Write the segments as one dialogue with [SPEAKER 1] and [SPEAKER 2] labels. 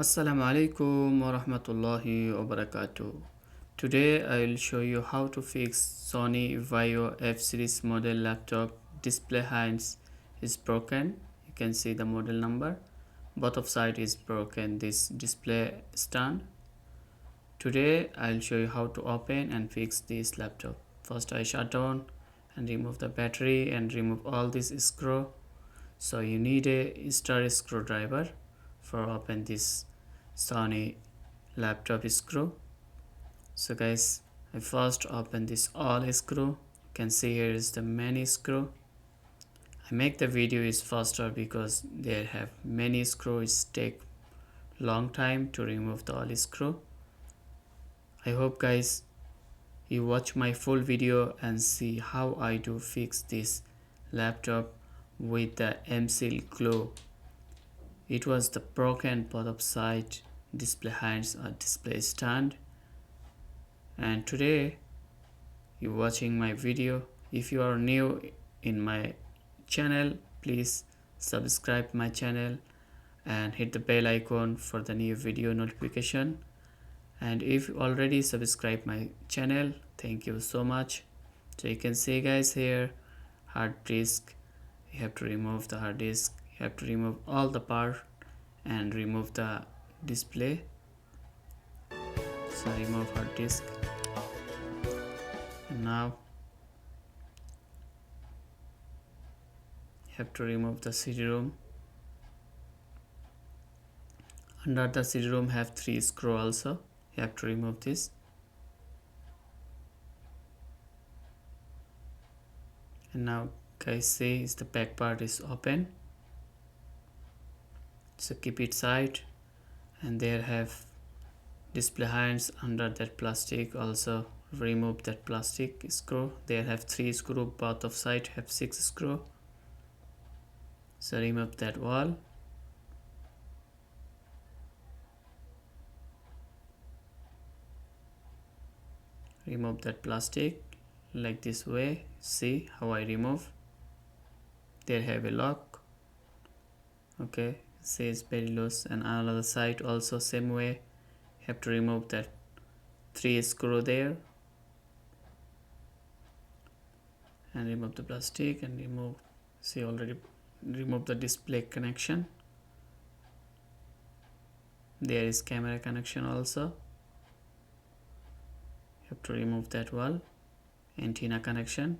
[SPEAKER 1] Assalamu alaikum wa rahmatullahi wa barakatuh. Today I will show you how to fix Sony Vaio F series model laptop display hinge is broken. You can see the model number. Both of side is broken this display stand. Today I will show you how to open and fix this laptop. First I shut down and remove the battery and remove all this screw. So you need a star screwdriver for open this Sony laptop screw. So guys, I first open this all screw. You can see here is the many screw. I make the video is faster because there have many screws take long time to remove the all screw. I hope guys you watch my full video and see how I do fix this laptop with the M-Seal glue. It was the broken both of side display hinge or display stand. And today you watching my video. If you are new in my channel, please subscribe my channel and hit the bell icon for the new video notification. And if you already subscribe my channel, thank you so much. So you can see guys here hard disk. You have to remove the hard disk. You have to remove all the part and remove the display. So remove hard disk. And now you have to remove the CD-ROM. Under the CD-ROM have 3 screw also. You have to remove this. And now guys see is the back part is open. So keep it side, and there have display hinge under that plastic. Also remove that plastic screw. There have 3 screw, both of side have 6 screw. So remove that wall. Remove that plastic like this way. See how I remove. There have a lock. Okay, see it's very loose. And another side also same way. Have to remove that 3 screw there. And remove the plastic and remove, see already remove the display connection. There is camera connection also. You have to remove that wall, antenna connection.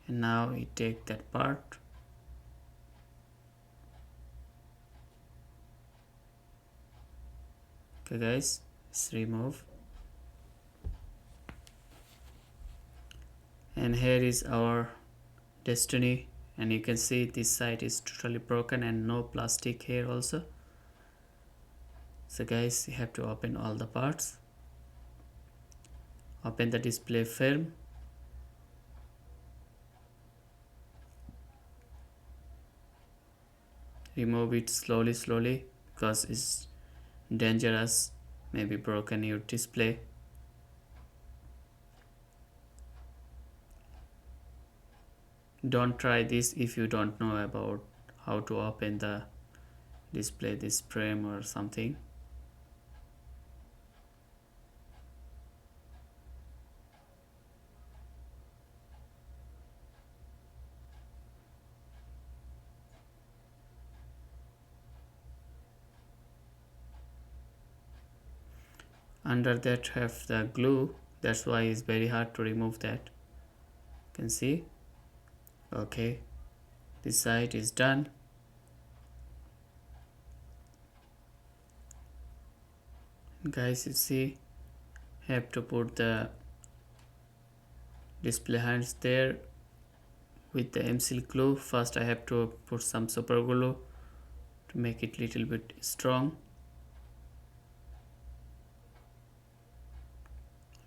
[SPEAKER 1] And now you take that part. Okay guys, let's remove. And here is our destiny, and you can see this side is totally broken and no plastic here also. So guys, you have to open all the parts. Open the display film. Remove it slowly because it's dangerous, maybe broken your display. Don't try this if you don't know about how to open the display, this frame or something. Under that have the glue, that's why it's very hard to remove that. You can see. Okay, this side is done. Guys, you see, have to put the display hinge there with the M-Seal glue. First I have to put some super glue to make it little bit strong.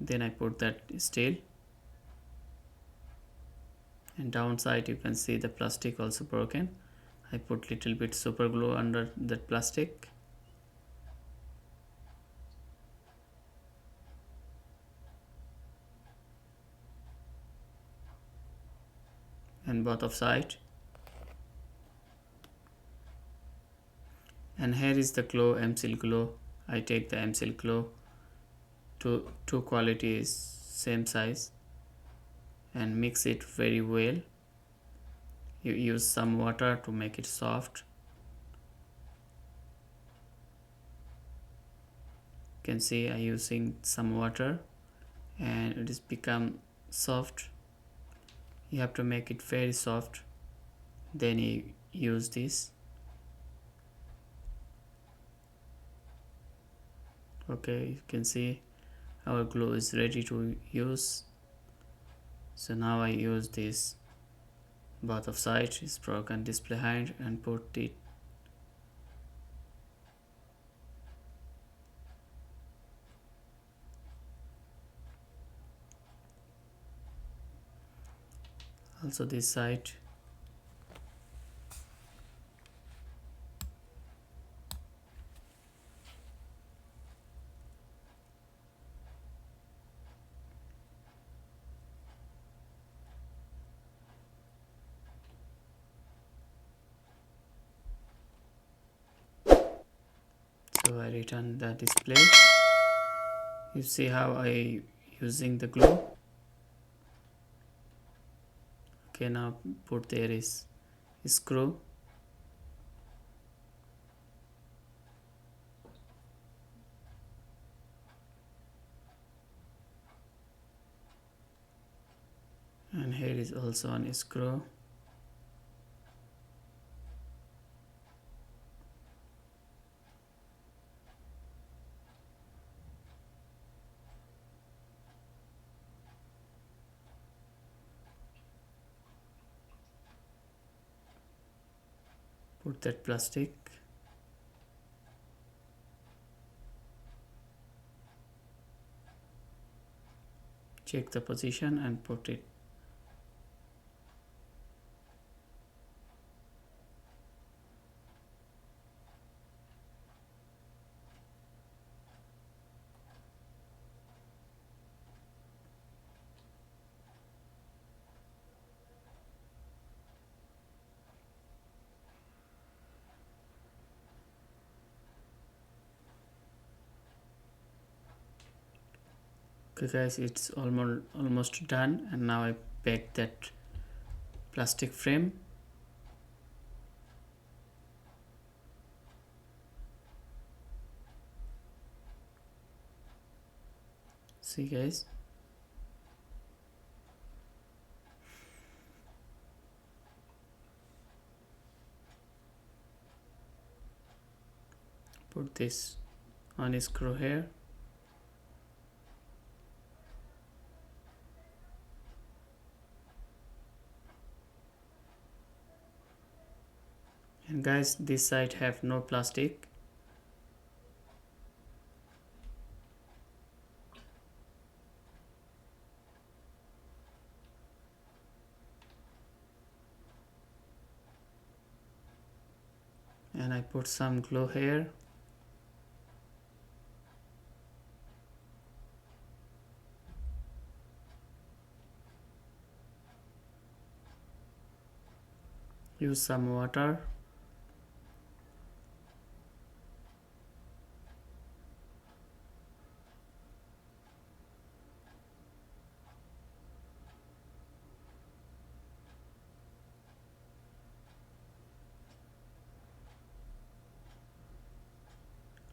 [SPEAKER 1] Then I put that steel, and downside you can see the plastic also broken. I put little bit super glue under that plastic. And both of side. And here is the glue, M-Seal glue. I take the M-Seal glue to two qualities same size and mix it very well. You use some water to make it soft. You can see I using some water and it is become soft. You have to make it very soft, then you use this. Okay, you can see our glue is ready to use. So now I use this, both of sides is broken display hinge, and put it also this side. So I return the display. You see how I using the glue. Okay, now put there is screw. And here is also an screw. Put that plastic. Check the position and put it. Okay guys, it's almost done, and now I pack that plastic frame. See guys, put this on a screw here. And guys, this side have no plastic. And I put some glue here. Use some water.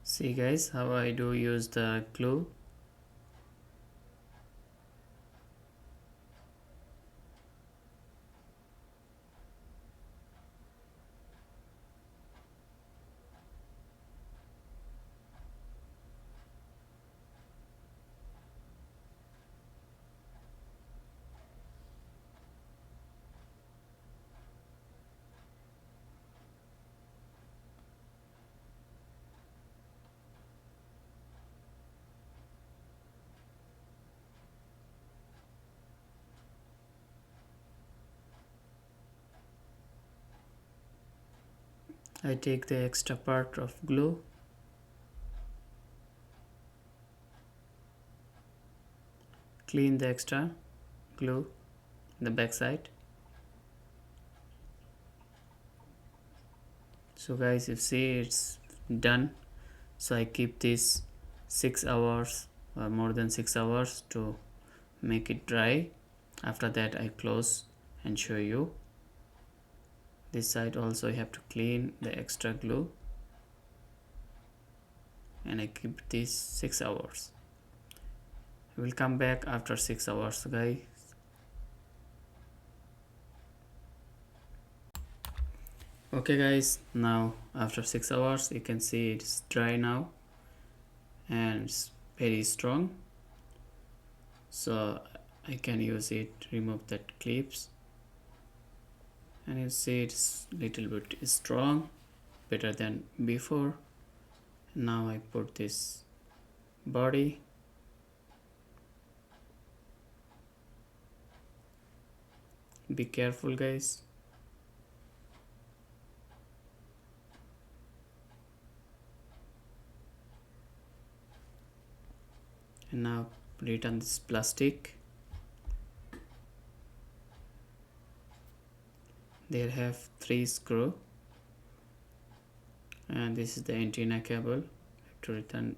[SPEAKER 1] See guys how I do use the glue. I take the extra part of glue, clean the extra glue in the back side. So guys, you see it's done. So I keep this 6 hours or more than 6 hours to make it dry. After that I close and show you. This side also you have to clean the extra glue, and I keep this 6 hours. We'll come back after 6 hours, guys. Okay guys, now after 6 hours you can see it's dry now and it's very strong, so I can use it, remove that clips, and you see it's little bit strong, better than before. Now I put this body, be careful guys. And now return this plastic. They have 3 screw, and this is the antenna cable. Have to return.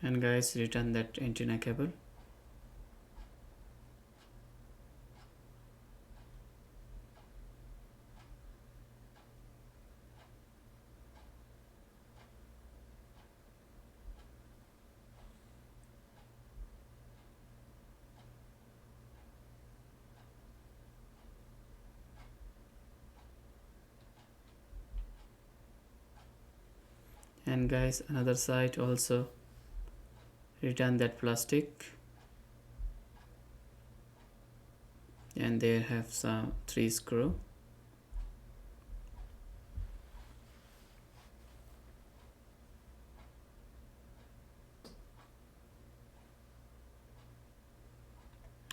[SPEAKER 1] And guys, return that antenna cable. And guys, another side also return that plastic, and they have some 3 screw.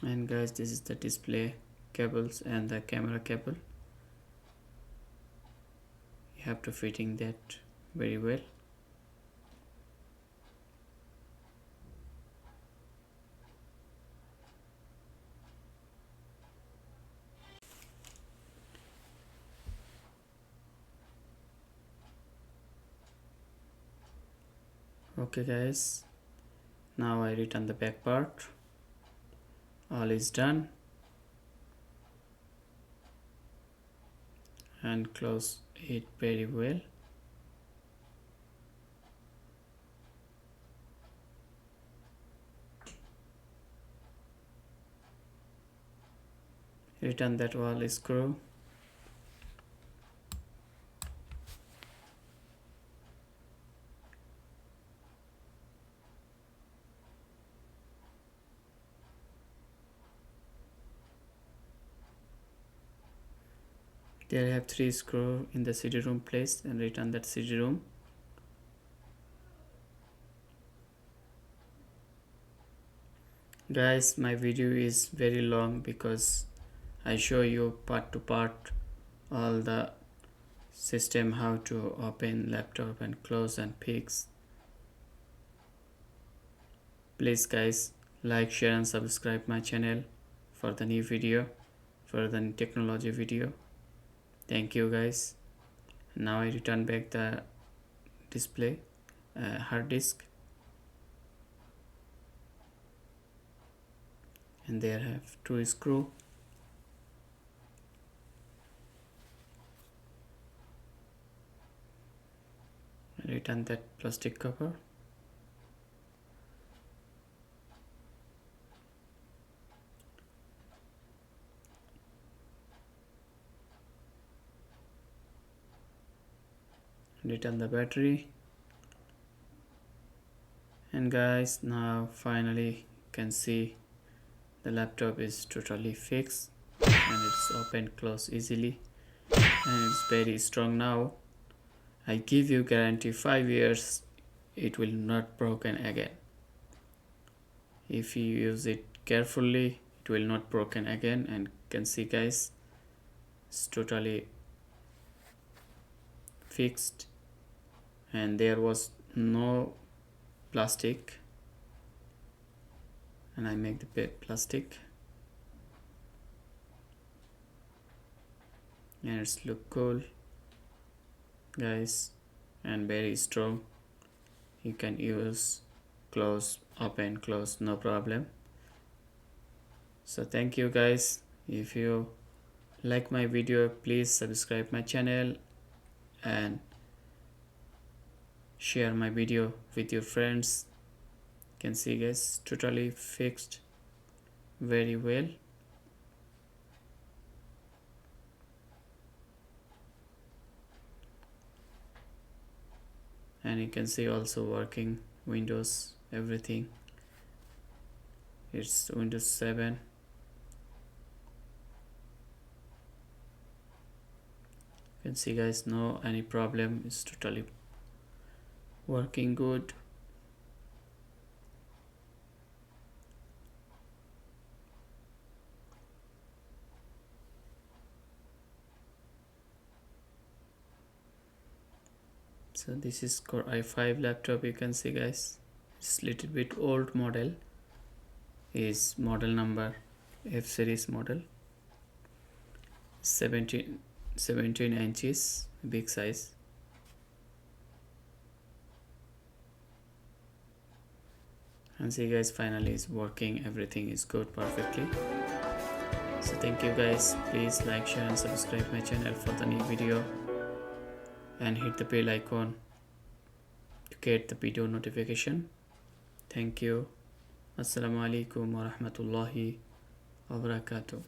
[SPEAKER 1] And guys, this is the display cables and the camera cable. You have to fitting that very well. Okay guys, now I return the back part. All is done, and close it very well. Return that wall screw. There I have 3 screw in the CD-ROM place, and return that CD-ROM. Guys, my video is very long because I show you part to part all the system, how to open laptop and close and fix. Please guys, like, share and subscribe my channel for the new video, for the technology video. Thank you guys. Now I return back the display hard disk, and there I have 2 screw. Return that plastic cover. Return the battery. And guys, now finally you can see the laptop is totally fixed, and it's open close easily, and it's very strong now. I give you guarantee 5 years it will not broken again. If you use it carefully, it will not broken again. And you can see guys, it's totally fixed, and there was no plastic, and I make the plastic, and it's look cool guys, and very strong. You can use close, open, close, no problem. So thank you guys. If you like my video, please subscribe my channel and share my video with your friends. You can see guys, totally fixed very well. And you can see also working Windows, everything. It's Windows 7. You can see guys, no any problem, it's totally working good. So this is Core i5 laptop. You can see guys, it's little bit old model, is model number F series model, 17 inches big size. And see guys, finally it's working, everything is good perfectly. So thank you guys, please like, share and subscribe my channel for the new video, and hit the bell icon to get the video notification. Thank you. Assalamu alaikum wa rahmatullahi wa barakatuh.